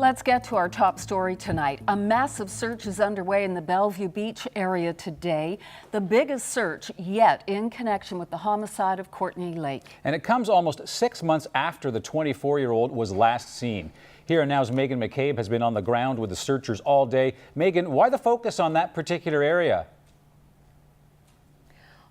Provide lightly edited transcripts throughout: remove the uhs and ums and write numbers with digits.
Let's get to our top story tonight. A massive search is underway in the Bellevue Beach area today, the biggest search yet in connection with the homicide of Cortney Lake. And it comes almost 6 months after the 24-year-old was last seen. Here and Now's Megan McCabe has been on the ground with the searchers all day. Megan, why the focus on that particular area?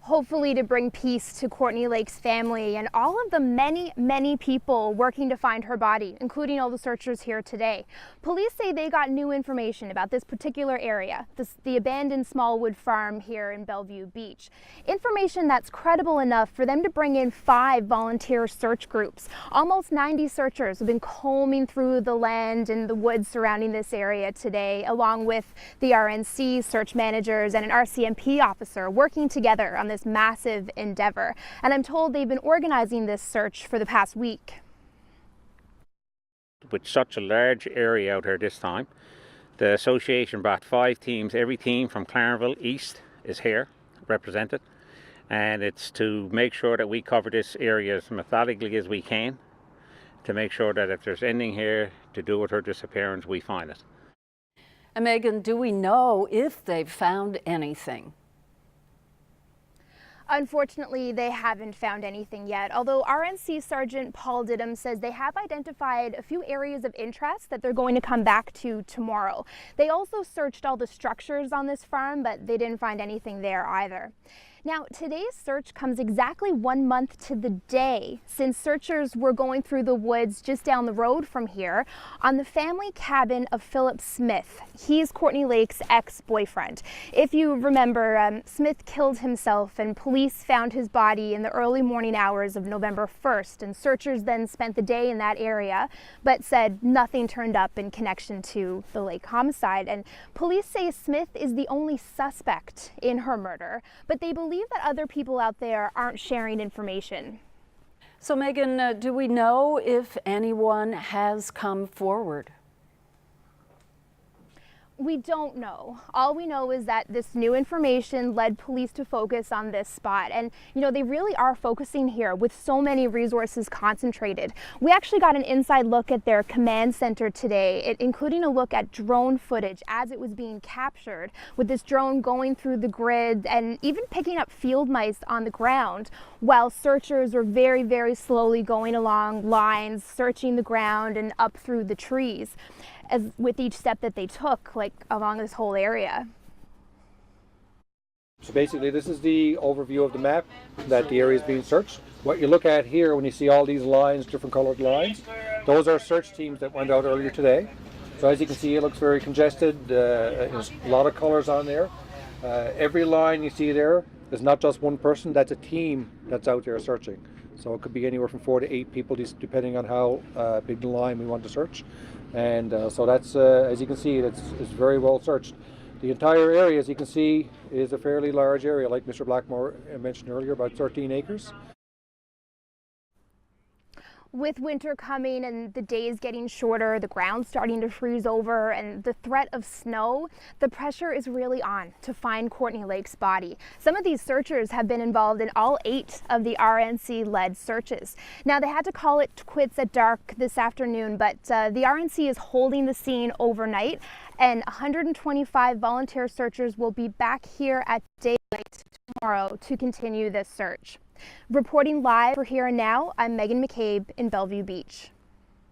Hopefully to bring peace to Cortney Lake's family and all of the many people working to find her body, including all the searchers here today. Police say they got new information about this particular area, the abandoned Smallwood farm here in Bellevue Beach. Information that's credible enough for them to bring in 5 volunteer search groups. Almost 90 searchers have been combing through the land and the woods surrounding this area today, along with the RNC search managers and an RCMP officer working together on this massive endeavor. And I'm told they've been organizing this search for the past week. With such a large area out here this time, the association brought 5 teams. Every team from Clarendon East is here represented, and it's to make sure that we cover this area as methodically as we can, to make sure that if there's anything here to do with her disappearance, we find it. And Megan, do we know if they've found anything? Unfortunately, they haven't found anything yet, although RNC Sergeant Paul Didham says they have identified a few areas of interest that they're going to come back to tomorrow. They also searched all the structures on this farm, but they didn't find anything there either. Now, today's search comes exactly 1 month to the day since searchers were going through the woods just down the road from here on the family cabin of Philip Smith. He's Cortney Lake's ex-boyfriend. If you remember, Smith killed himself and police found his body in the early morning hours of November 1st, and searchers then spent the day in that area but said nothing turned up in connection to the Lake homicide. And police say Smith is the only suspect in her murder, but they believe that other people out there aren't sharing information. So Megan, do we know if anyone has come forward? We don't know. All we know is that this new information led police to focus on this spot. And, you know, they really are focusing here with so many resources concentrated. We actually got an inside look at their command center today, including a look at drone footage as it was being captured, with this drone going through the grid and even picking up field mice on the ground, while searchers were very slowly going along lines, searching the ground and up through the trees, as with each step that they took, like along this whole area. So basically this is the overview of the map that the area is being searched. What you look at here when you see all these lines, different colored lines, those are search teams that went out earlier today. So as you can see, it looks very congested. There's a lot of colors on there. Every line you see there is not just one person, that's a team that's out there searching. So it could be anywhere from 4 to 8 people, depending on how big the line we want to search. And so that's, as you can see, it's very well searched. The entire area, as you can see, is a fairly large area, like Mr. Blackmore mentioned earlier, about 13 acres. With winter coming and the days getting shorter, the ground starting to freeze over, and the threat of snow, the pressure is really on to find Cortney Lake's body. Some of these searchers have been involved in all 8 of the RNC-led searches. Now, they had to call it quits at dark this afternoon, but the RNC is holding the scene overnight, and 125 volunteer searchers will be back here at daylight tomorrow to continue this search. Reporting live for Here and Now, I'm Megan McCabe in Bellevue Beach.